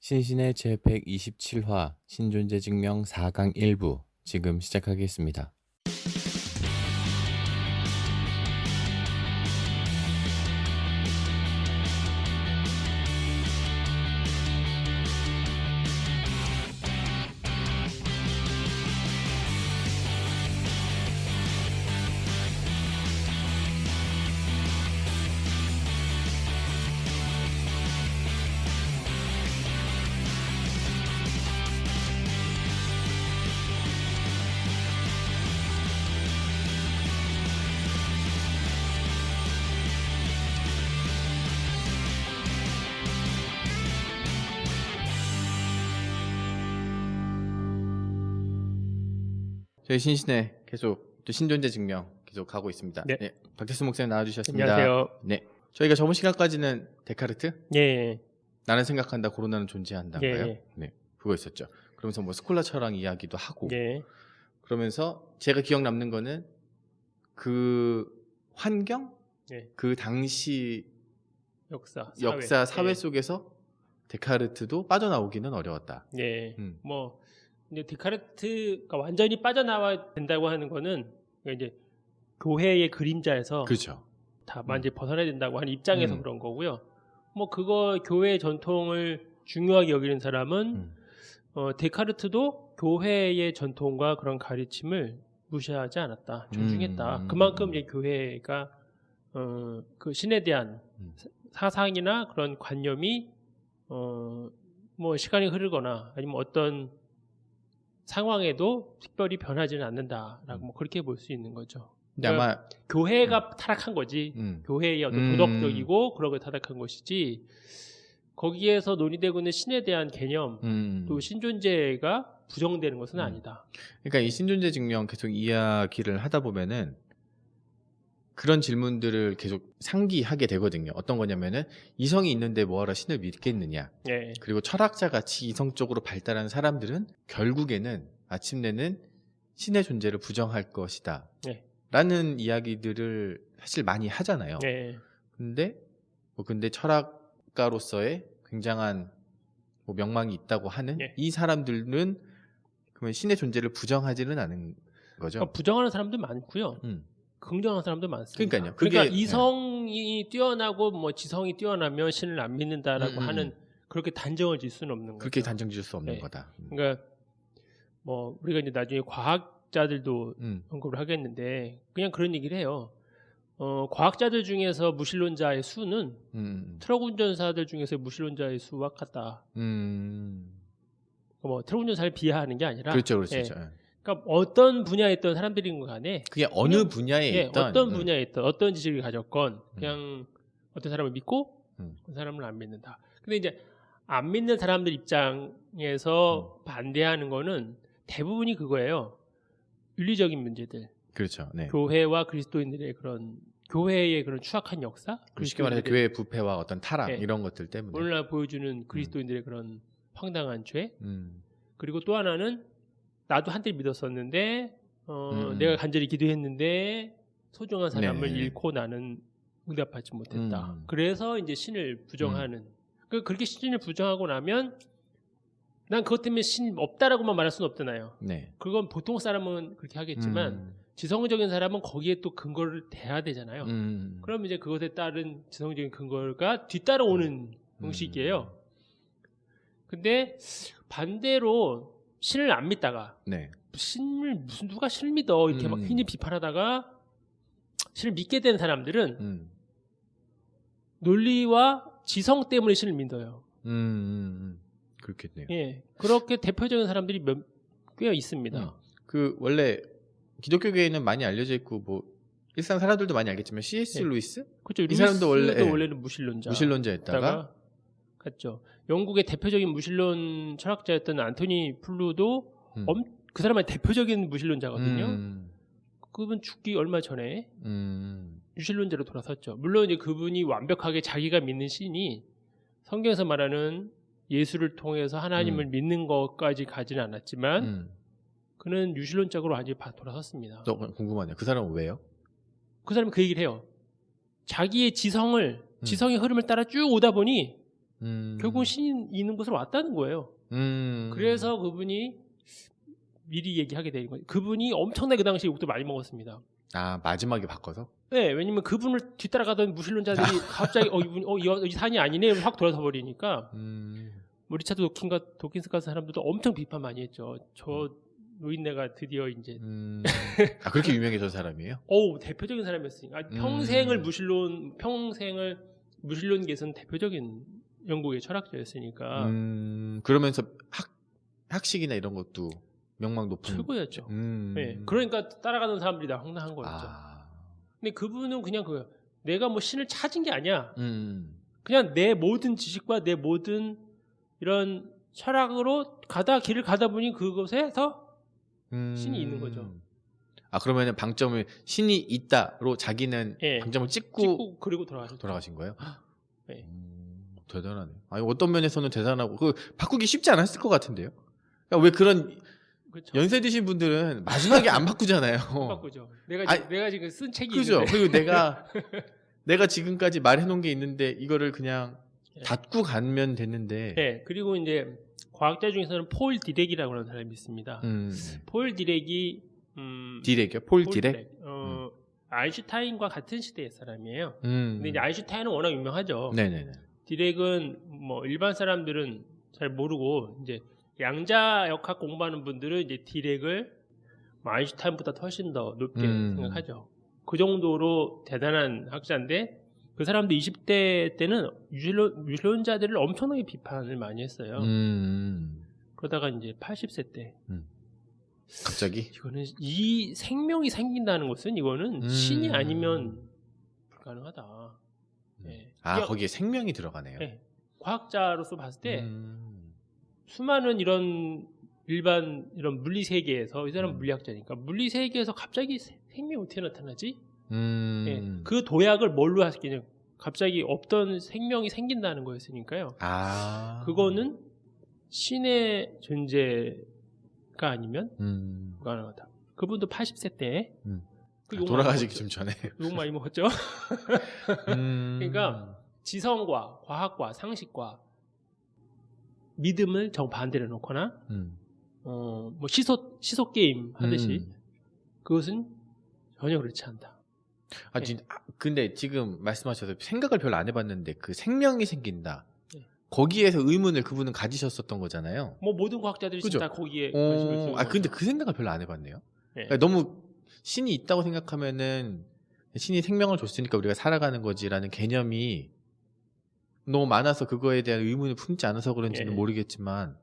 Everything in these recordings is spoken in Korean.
신신의 제127화 신존재증명 4강 1부 지금 시작하겠습니다. 저희 신신의 계속 또 신존재 증명 계속 가고 있습니다. 네. 박태수 목사님 나와주셨습니다. 안녕하세요. 네, 저희가 저번 시간까지는 데카르트, 예. 나는 생각한다, 고로나는 존재한다인가요? 예. 네, 그거 있었죠. 그러면서 뭐 스콜라 철학 이야기도 하고, 예. 그러면서 제가 기억 남는 거는 그 환경, 예. 그 당시 역사, 사회 속에서 데카르트도 빠져나오기는 어려웠다. 예. 음. 뭐 이제 데카르트가 완전히 빠져나와야 된다고 하는 거는 이제 교회의 그림자에서 그렇죠. 다 완전히 벗어나야 된다고 하는 입장에서 그런 거고요. 뭐 그거 교회 전통을 중요하게 여기는 사람은 데카르트도 교회의 전통과 그런 가르침을 무시하지 않았다, 존중했다. 그만큼 이제 교회가 그 신에 대한 사상이나 그런 관념이 뭐 시간이 흐르거나 아니면 어떤 상황에도 특별히 변하지는 않는다라고 뭐 그렇게 볼 수 있는 거죠. 근데 그러니까 아마 교회가 타락한 거지. 교회의 어떤 도덕적이고 그런 거 타락한 것이지. 거기에서 논의되고 있는 신에 대한 개념, 또 신존재가 부정되는 것은 아니다. 그러니까 이 신존재 증명 계속 이야기를 하다 보면은 그런 질문들을 계속 상기하게 되거든요. 어떤 거냐면은 이성이 있는데 뭐하러 신을 믿겠느냐. 예. 그리고 철학자 같이 이성적으로 발달한 사람들은 결국에는 마침내는 신의 존재를 부정할 것이다. 예. 라는 이야기들을 사실 많이 하잖아요. 예. 근데 철학가로서의 굉장한 뭐 명망이 있다고 하는 예. 이 사람들은 그러면 신의 존재를 부정하지는 않은 거죠. 그러니까 부정하는 사람도 많고요. 긍정하는 사람도 많습니다. 그러니까요. 그러니까 이성이 뛰어나고 뭐 지성이 뛰어나면 신을 안 믿는다라고 하는 그렇게 단정을 지을 수는 없는 거죠. 그렇게 단정 지을 수 없는 네. 거다. 그러니까 뭐 우리가 이제 나중에 과학자들도 언급을 하겠는데 그냥 그런 얘기를 해요. 과학자들 중에서 무신론자의 수는 트럭 운전사들 중에서 무신론자의 수와 같다. 뭐 트럭 운전사를 비하하는 게 아니라 그렇죠. 예. 그러니까 어떤 분야에 있던 사람들인 간에 그게 어느 분야에 있던 어떤 분야에 있던 어떤 지식을 가졌건 그냥 어떤 사람을 믿고 어떤 사람을 안 믿는다. 근데 이제 안 믿는 사람들 입장에서 반대하는 거는 대부분이 그거예요. 윤리적인 문제들. 그렇죠. 네. 교회와 그리스도인들의 그런 교회의 그런 추악한 역사, 쉽게 말해서 교회의 부패와 어떤 타락 네. 이런 것들 때문에 오늘날 보여주는 그리스도인들의 그런 황당한 죄. 음. 그리고 또 하나는 나도 한때 믿었었는데 내가 간절히 기도했는데 소중한 사람을 네. 잃고 나는 응답받지 못했다. 그래서 이제 신을 부정하는. 그렇게 신을 부정하고 나면 난 그것 때문에 신 없다라고만 말할 수는 없잖아요. 네. 그건 보통 사람은 그렇게 하겠지만 지성적인 사람은 거기에 또 근거를 대야 되잖아요. 그럼 이제 그것에 따른 지성적인 근거가 뒤따라오는 형식이에요. 근데 반대로 신을 안 믿다가 네. 신을 무슨 누가 신을 믿어 이렇게 막 흔히 비판하다가 신을 믿게 된 사람들은 논리와 지성 때문에 신을 믿어요. 그렇겠네요. 예, 그렇게 대표적인 사람들이 꽤 있습니다. 그 원래 기독교계에는 많이 알려져 있고 뭐 일상 사람들도 많이 알겠지만 C.S. 네. 루이스 그렇죠. 이 사람도 원래는 무신론자였다가 갔죠. 영국의 대표적인 무신론 철학자였던 안토니 플루도 그 사람의 대표적인 무신론자거든요. 그분 죽기 얼마 전에 유신론자로 돌아섰죠. 물론 이제 그분이 완벽하게 자기가 믿는 신이 성경에서 말하는 예수를 통해서 하나님을 믿는 것까지 가지는 않았지만 그는 유신론적으로 아직 돌아섰습니다. 궁금하네요. 그 사람은 왜요? 그 사람이 그 얘기를 해요. 자기의 지성의 흐름을 따라 쭉 오다 보니 결국은 신이 있는 곳으로 왔다는 거예요. 그래서 그분이 미리 얘기하게 되는 거예요. 그분이 엄청나게 그 당시에 욕도 많이 먹었습니다. 아, 마지막에 바꿔서? 네, 왜냐면 그분을 뒤따라가던 무신론자들이 갑자기 이 산이 아니네 확 돌아서 버리니까 뭐 리차드 도킨스 같은 사람들도 엄청 비판 많이 했죠. 저 노인네가 드디어 이제 아, 그렇게 유명해진 사람이에요? 대표적인 사람이었으니까 평생을 무신론계에서는 대표적인 영국의 철학자였으니까 그러면서 학식이나 이런 것도 명망 높은 최고였죠. 네, 그러니까 따라가는 사람들이 다 황당한 거였죠. 근데 그분은 그냥 내가 뭐 신을 찾은 게 아니야. 그냥 내 모든 지식과 내 모든 이런 철학으로 길을 가다 보니 그곳에서 신이 있는 거죠. 아, 그러면은 방점을 신이 있다로 자기는 방점을 찍고 그리고 돌아가신 거예요? 네. 대단하네. 아니, 어떤 면에서는 대단하고 바꾸기 쉽지 않았을 것 같은데요. 그러니까 왜 그런 그렇죠. 연세 드신 분들은 마지막에 안 바꾸잖아요. 안 바꾸죠. 내가 지금 쓴 책이 그죠? 있는데. 그리고 내가 지금까지 말해놓은 게 있는데 이거를 그냥 닫고 가면 됐는데. 네. 그리고 이제 과학자 중에서는 폴 디렉이라고 하는 사람이 있습니다. 폴 디렉이 디렉이요? 폴 디렉? 아인슈타인과 같은 시대의 사람이에요. 근데 이제 아인슈타인은 워낙 유명하죠. 네네네. 디렉은 뭐 일반 사람들은 잘 모르고 이제 양자역학 공부하는 분들은 이제 디렉을 아인슈타인보다 훨씬 더 높게 생각하죠. 그 정도로 대단한 학자인데 그 사람도 20대 때는 유신론자들을 엄청나게 비판을 많이 했어요. 그러다가 이제 80세 때 갑자기 이거는 이 생명이 생긴다는 것은 이거는 신이 아니면 불가능하다. 네. 거기에 생명이 들어가네요. 네. 과학자로서 봤을 때 수많은 이런 일반 이런 물리 세계에서 이 사람은 물리학자니까 물리 세계에서 갑자기 생명이 어떻게 나타나지? 네. 그 도약을 뭘로 하시겠냐? 갑자기 없던 생명이 생긴다는 거였으니까요. 그거는 신의 존재가 아니면 불가능하다. 그분도 80세 때 돌아가시기 좀 전에 욕 많이 먹었죠. 그러니까 지성과 과학과 상식과 믿음을 정반대로 놓거나 뭐 시소 게임 하듯이 그것은 전혀 그렇지 않다. 근데 지금 말씀하셔서 생각을 별로 안 해봤는데 그 생명이 생긴다. 거기에서 의문을 그분은 가지셨었던 거잖아요. 뭐 모든 과학자들이 그죠? 다 거기에 관심을 쓰는 거죠. 근데 그 생각을 별로 안 해봤네요. 그러니까 너무 신이 있다고 생각하면은 신이 생명을 줬으니까 우리가 살아가는 거지라는 개념이 너무 많아서 그거에 대한 의문을 품지 않아서 그런지는 모르겠지만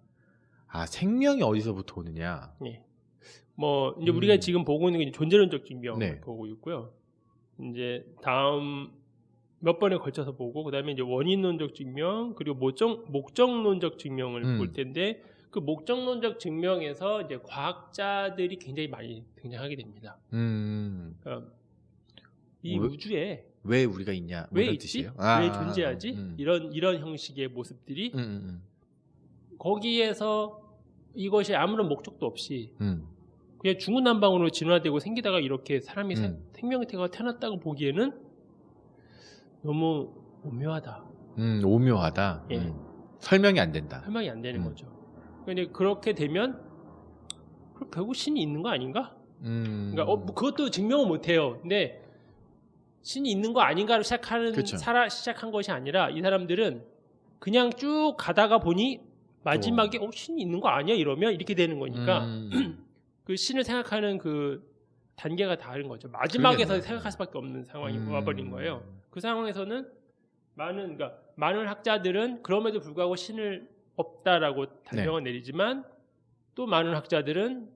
생명이 어디서부터 오느냐. 뭐 이제 우리가 지금 보고 있는 게 존재론적 증명을 보고 있고요. 이제 다음 몇 번에 걸쳐서 보고 그다음에 이제 원인론적 증명 그리고 목적론적 증명을 볼 텐데 그 목적론적 증명에서 이제 과학자들이 굉장히 많이 등장하게 됩니다. 이 우주에 왜 우리가 있냐? 왜 있지? 왜 존재하지? 이런 형식의 모습들이 거기에서 이것이 아무런 목적도 없이 그냥 중구난방으로 진화되고 생기다가 이렇게 사람이 생명체가 태어났다고 보기에는 너무 오묘하다. 오묘하다. 설명이 안 된다. 설명이 안 되는 거죠. 근데 그렇게 되면 결국 신이 있는 거 아닌가? 그러니까 그것도 증명을 못 해요. 근데 신이 있는 거 아닌가로 시작한 것이 아니라 이 사람들은 그냥 쭉 가다가 보니 마지막에 신이 있는 거 아니야? 이러면 이렇게 되는 거니까 그 신을 생각하는 그 단계가 다른 거죠. 마지막에서 생각할 수밖에 없는 상황이 와버린 거예요. 그 상황에서는 많은 학자들은 그럼에도 불구하고 신을 없다라고 단정을 내리지만 또 많은 학자들은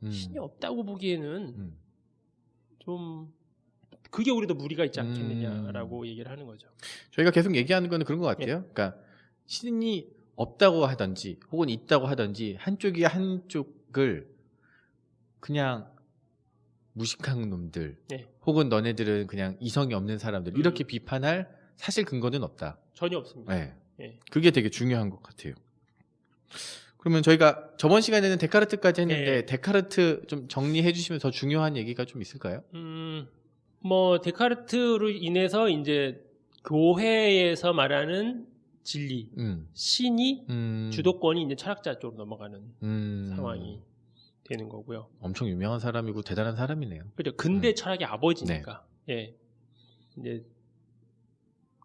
신이 없다고 보기에는 좀 그게 우리도 무리가 있지 않겠느냐라고 얘기를 하는 거죠. 저희가 계속 얘기하는 거는 그런 것 같아요. 그러니까 신이 없다고 하든지 혹은 있다고 하든지 한쪽이 한쪽을 그냥 무식한 놈들 혹은 너네들은 그냥 이성이 없는 사람들 이렇게 비판할 사실 근거는 없다. 전혀 없습니다. 그게 되게 중요한 것 같아요. 그러면 저희가 저번 시간에는 데카르트까지 했는데 데카르트 좀 정리해 주시면 더 중요한 얘기가 좀 있을까요? 뭐 데카르트로 인해서 이제 교회에서 말하는 진리, 신이 주도권이 이제 철학자 쪽으로 넘어가는 상황이 되는 거고요. 엄청 유명한 사람이고 대단한 사람이네요. 그렇죠. 근대 철학의 아버지니까. 예. 이제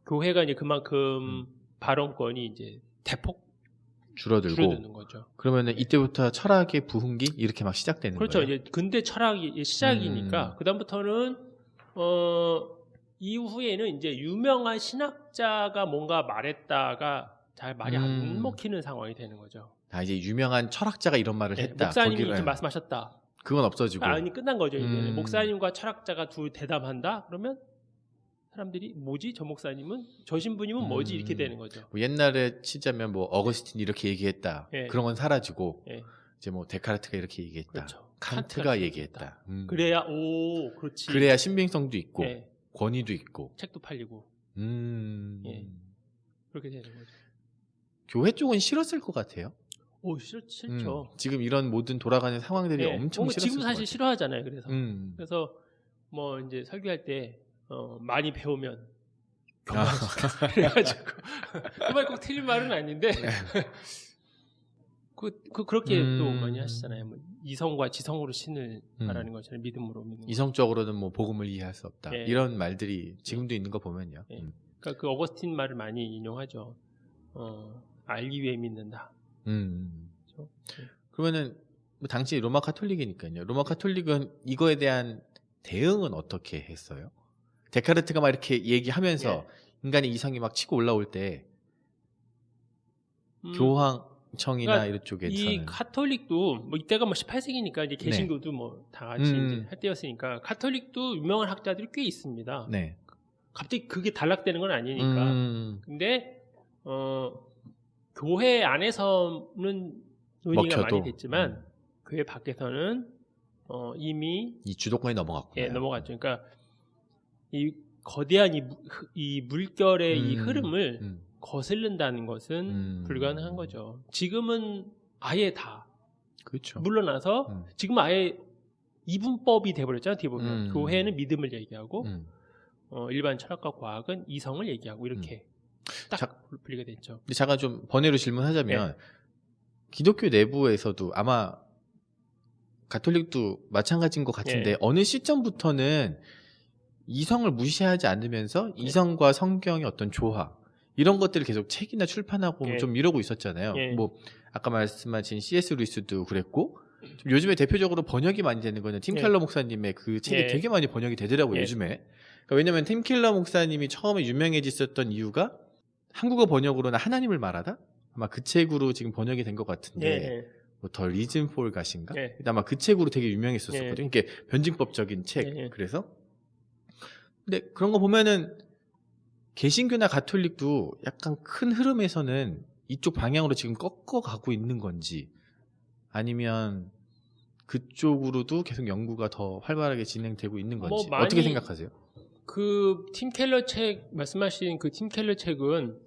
교회가 이제 그만큼 발언권이 이제 대폭 줄어드는 거죠. 그러면은 이때부터 철학의 부흥기 이렇게 막 시작되는 그렇죠. 거예요. 이제 근대 철학이 시작이니까 그다음부터는 이후에는 이제 유명한 신학자가 뭔가 말했다가 잘 말이 안 먹히는 상황이 되는 거죠. 아, 이제 유명한 철학자가 이런 말을 했다. 목사님이 이렇게 말씀하셨다. 그건 없어지고. 아니 끝난 거죠. 이제는. 목사님과 철학자가 둘 대담한다. 그러면 사람들이 뭐지? 저 목사님은 저 신부님은 뭐지? 이렇게 되는 거죠. 뭐 옛날에 치자면 뭐 어거스틴 이렇게 얘기했다. 그런 건 사라지고 이제 뭐 데카르트가 이렇게 얘기했다. 그렇죠. 칸트가 얘기했다. 그래야 그렇지. 그래야 신빙성도 있고 권위도 있고 책도 팔리고. 그렇게 되는 거죠. 교회 쪽은 싫었을 것 같아요. 싫죠. 지금 이런 모든 돌아가는 상황들이 엄청 싫었을 지금 것 사실 같아요. 싫어하잖아요. 그래서 뭐 이제 설교할 때 많이 배우면 그래가지고 그 말 꼭 틀린 말은 아닌데 그렇게 또 많이 하시잖아요. 뭐 이성과 지성으로 신을 말하는 것처럼 믿음으로 믿는. 이성적으로는 뭐 복음을 이해할 수 없다. 이런 말들이 지금도 있는 거 보면요. 그러니까 그 어거스틴 말을 많이 인용하죠. 알기 위해 믿는다. 그렇죠? 그러면은 뭐 당시 로마 카톨릭이니까요. 로마 카톨릭은 이거에 대한 대응은 어떻게 했어요? 데카르트가 막 이렇게 얘기하면서 인간의 이성이 막 치고 올라올 때 교황청이나 그러니까 이런 쪽에서는 이 카톨릭도 뭐 이때가 뭐 18세기니까 이제 개신교도 뭐 다 같이 이제 할 때였으니까 카톨릭도 유명한 학자들이 꽤 있습니다. 갑자기 그게 단락되는 건 아니니까. 근데 교회 안에서는 논의가 먹혀도. 많이 됐지만 교회 밖에서는 이미 이 주도권이 넘어갔고요. 넘어갔죠. 그러니까 이 거대한 이 물결의 이 흐름을 거슬른다는 것은 불가능한 거죠. 지금은 아예 다 그렇죠. 물러나서 지금 아예 이분법이 돼버렸잖아요. 어떻게 보면 교회는 믿음을 얘기하고 일반 철학과 과학은 이성을 얘기하고 이렇게 딱 분리가 됐죠. 근데 잠깐 좀 번외로 질문하자면 기독교 내부에서도 아마 가톨릭도 마찬가지인 것 같은데 어느 시점부터는 이성을 무시하지 않으면서 이성과 성경의 어떤 조화 이런 것들을 계속 책이나 출판하고 좀 이러고 있었잖아요. 뭐 아까 말씀하신 C.S. 루이스도 그랬고 좀 요즘에 대표적으로 번역이 많이 되는 거는 팀 켈러 목사님의 그 책이 되게 많이 번역이 되더라고요. 요즘에. 그러니까 왜냐면 팀 켈러 목사님이 처음에 유명해졌었던 이유가 한국어 번역으로는 하나님을 말하다? 아마 그 책으로 지금 번역이 된 것 같은데 뭐 더 리즌 폴 가신가? 아마 그 책으로 되게 유명했었거든요. 그러니까 변증법적인 책. 그래서 근데 그런 거 보면은 개신교나 가톨릭도 약간 큰 흐름에서는 이쪽 방향으로 지금 꺾어가고 있는 건지 아니면 그쪽으로도 계속 연구가 더 활발하게 진행되고 있는 건지 어떻게 생각하세요? 그 팀 켈러 책 말씀하신 그 팀 켈러 책은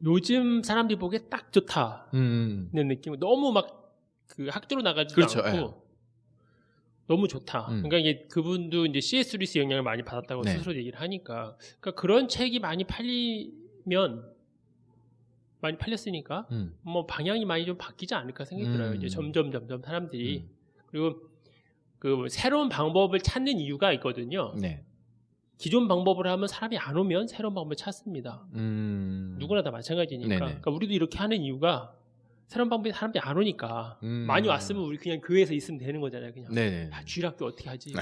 요즘 사람들이 보기에 딱 좋다는 느낌. 너무 막 그 학교로 나가지도 않고 너무 좋다. 그러니까 이게 그분도 이제 C.S. 루이스 영향을 많이 받았다고 스스로 얘기를 하니까, 그러니까 그런 책이 많이 팔렸으니까 뭐 방향이 많이 좀 바뀌지 않을까 생각이 들어요. 이제 점점 사람들이 그리고 그 새로운 방법을 찾는 이유가 있거든요. 기존 방법을 하면 사람이 안 오면 새로운 방법을 찾습니다. 누구나 다 마찬가지니까. 그러니까 우리도 이렇게 하는 이유가 새로운 방법이 사람들이 안 오니까 많이 왔으면 우리 그냥 교회에서 있으면 되는 거잖아요. 그냥 주일학교 어떻게 하지?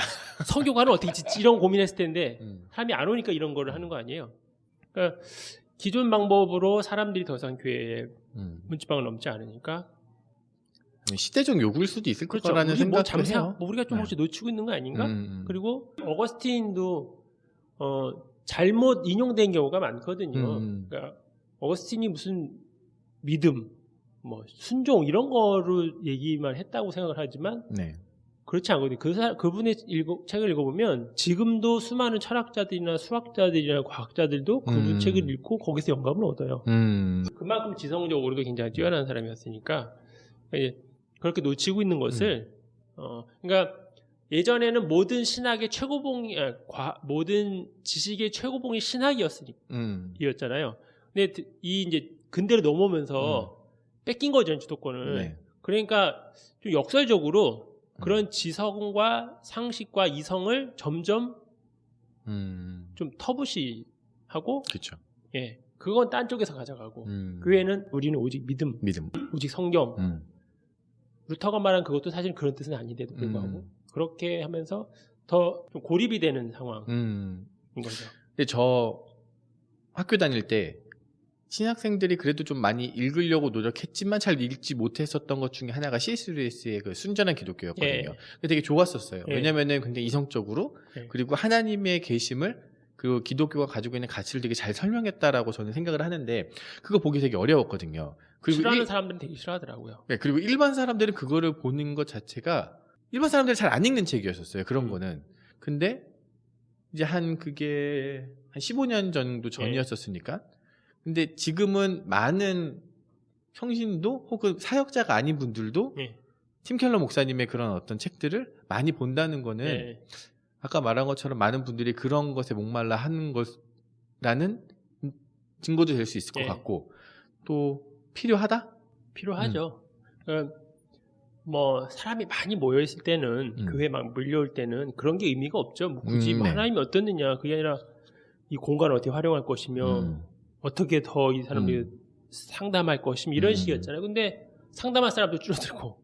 성교관은 어떻게 짓지? 이런 고민했을 텐데 사람이 안 오니까 이런 거를 하는 거 아니에요. 그러니까 기존 방법으로 사람들이 더 이상 교회에 문지방을 넘지 않으니까 시대적 요구일 수도 있을 거라는 생각도 해요. 뭐 우리가 좀 혹시 놓치고 있는 거 아닌가? 그리고 어거스틴도 잘못 인용된 경우가 많거든요. 그러니까 어거스틴이 무슨 믿음 뭐 순종 이런 거를 얘기만 했다고 생각을 하지만 그렇지 않거든요. 그분의 책을 읽어보면 지금도 수많은 철학자들이나 수학자들이나 과학자들도 그분 책을 읽고 거기서 영감을 얻어요. 그만큼 지성적으로도 굉장히 뛰어난 사람이었으니까 그렇게 놓치고 있는 것을 그러니까 예전에는 모든 신학의 최고봉이 모든 지식의 최고봉이 신학이었잖아요. 근데 이 이제 근대로 넘어오면서 뺏긴 거죠, 주도권을. 네. 그러니까 좀 역설적으로 그런 지성과 상식과 이성을 점점 좀 터부시하고, 그렇죠. 예, 그건 딴 쪽에서 가져가고, 그 외에는 우리는 오직 믿음, 오직 성경. 루터가 말한 그것도 사실 그런 뜻은 아닌데도 불구하고 그렇게 하면서 더 좀 고립이 되는 상황인 거죠. 근데 저 학교 다닐 때 신학생들이 그래도 좀 많이 읽으려고 노력했지만 잘 읽지 못했었던 것 중에 하나가 C.S. 루이스의 그 순전한 기독교였거든요. 예. 근데 되게 좋았었어요. 예. 왜냐면은 굉장히 이성적으로 예. 그리고 하나님의 계심을 그리고 기독교가 가지고 있는 가치를 되게 잘 설명했다라고 저는 생각을 하는데 그거 보기 되게 어려웠거든요. 그리고 싫어하는 사람들은 되게 싫어하더라고요. 네, 그리고 일반 사람들은 그거를 보는 것 자체가 일반 사람들이 잘 안 읽는 책이었었어요. 그런 거는. 근데 이제 그게 한 15년 정도 전이었었으니까. 근데 지금은 많은 성신도 혹은 사역자가 아닌 분들도 예. 팀 켈러 목사님의 그런 어떤 책들을 많이 본다는 거는 예. 아까 말한 것처럼 많은 분들이 그런 것에 목말라 하는 것라는 증거도 될 수 있을 것 예. 같고 또 필요하다? 필요하죠. 그러니까 뭐 사람이 많이 모여 있을 때는 교회 막 몰려올 때는 그런 게 의미가 없죠. 뭐 굳이 뭐 네. 하나님이 어떻느냐 그게 아니라 이 공간을 어떻게 활용할 것이며 어떻게 더 이 사람들이 상담할 것이며 이런 식이었잖아요. 근데 상담할 사람도 줄어들고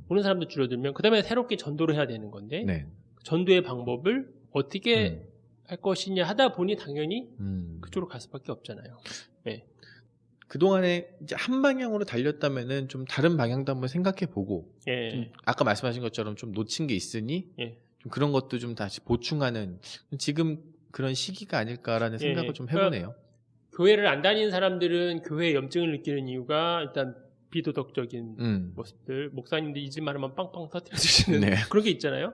오는 사람도 줄어들면 그 다음에 새롭게 전도를 해야 되는 건데 네. 전도의 방법을 어떻게 할 것이냐 하다 보니 당연히 그쪽으로 갈 수밖에 없잖아요. 네. 그동안에 이제 한 방향으로 달렸다면은 좀 다른 방향도 한번 생각해 보고 예. 좀 아까 말씀하신 것처럼 좀 놓친 게 있으니 예. 좀 그런 것도 좀 다시 보충하는 지금 그런 시기가 아닐까라는 생각을 좀 해보네요. 교회를 안 다니는 사람들은 교회의 염증을 느끼는 이유가 일단 비도덕적인 모습들, 목사님들 이 집 말하면 빵빵 터뜨려 주시는 네. 그런 게 있잖아요.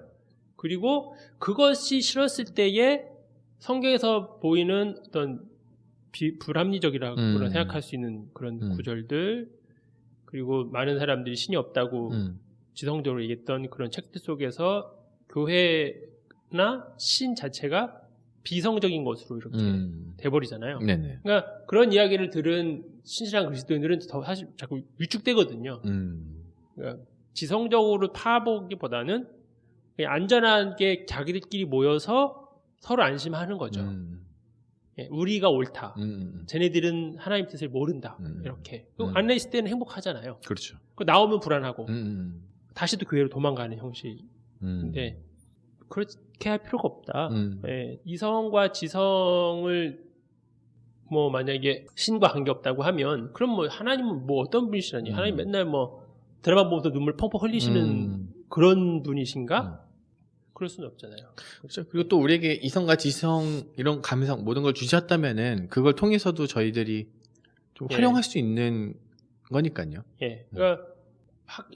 그리고 그것이 싫었을 때에 성경에서 보이는 어떤 불합리적이라고 생각할 수 있는 그런 구절들, 그리고 많은 사람들이 신이 없다고 지성적으로 얘기했던 그런 책들 속에서 교회나 신 자체가 비성적인 것으로 이렇게 돼버리잖아요. 네네. 그러니까 그런 이야기를 들은 신실한 그리스도인들은 더 사실 자꾸 위축되거든요. 그러니까 지성적으로 파보기보다는 그냥 안전하게 자기들끼리 모여서 서로 안심하는 거죠. 예, 우리가 옳다. 쟤네들은 하나님 뜻을 모른다. 이렇게. 안에 있을 때는 행복하잖아요. 그렇죠. 나오면 불안하고 다시 또 교회로 도망가는 형식인데 그렇게 할 필요가 없다. 예, 이성과 지성을 뭐 만약에 신과 관계없다고 하면 그럼 뭐 하나님은 뭐 어떤 분이시라니 하나님 맨날 뭐 드라마 보면서 눈물 펑펑 흘리시는 그런 분이신가? 그럴 수는 없잖아요. 그렇죠. 그리고 또 우리에게 이성과 지성 이런 감성 모든 걸 주셨다면은 그걸 통해서도 저희들이 좀 활용할 수 있는 거니까요. 예. 그러니까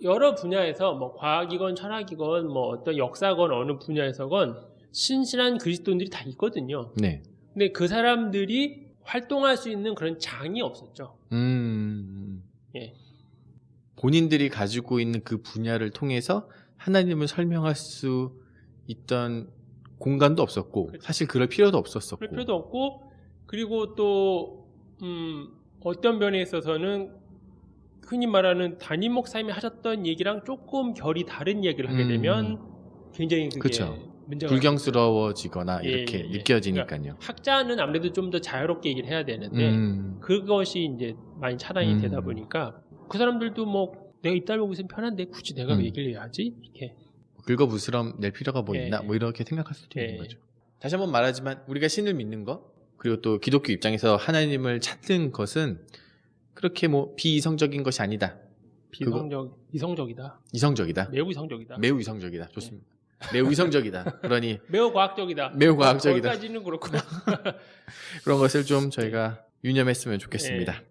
여러 분야에서 뭐 과학이건 철학이건 뭐 어떤 역사건 어느 분야에서건 신실한 그리스도인들이 다 있거든요. 네. 근데 그 사람들이 활동할 수 있는 그런 장이 없었죠. 예. 본인들이 가지고 있는 그 분야를 통해서 하나님을 설명할 수 있던 공간도 없었고 그렇죠. 사실 그럴 필요도 없었었고 그럴 필요도 없고 그리고 또 어떤 면에 있어서는 흔히 말하는 담임 목사님이 하셨던 얘기랑 조금 결이 다른 이야기를 하게 되면 굉장히 그게 그쵸. 문제가 불경스러워지거나 이렇게 느껴지니까요. 그러니까 학자는 아무래도 좀 더 자유롭게 얘기를 해야 되는데 그것이 이제 많이 차단이 되다 보니까 그 사람들도 뭐 내가 입 달고 있으면 편한데 굳이 내가 왜 얘기를 해야 하지? 이렇게 긁어부스럼 낼 필요가 뭐 있나? 예. 뭐 이렇게 생각할 수도 있는 거죠. 다시 한번 말하지만 우리가 신을 믿는 것 그리고 또 기독교 입장에서 하나님을 찾는 것은 그렇게 뭐 비이성적인 것이 아니다. 이성적이다. 이성적이다. 매우 이성적이다. 매우 이성적이다. 좋습니다. 매우 이성적이다. 그러니 매우 과학적이다. 매우 과학적이다. 거기까지는 그렇고 그런 것을 좀 저희가 유념했으면 좋겠습니다.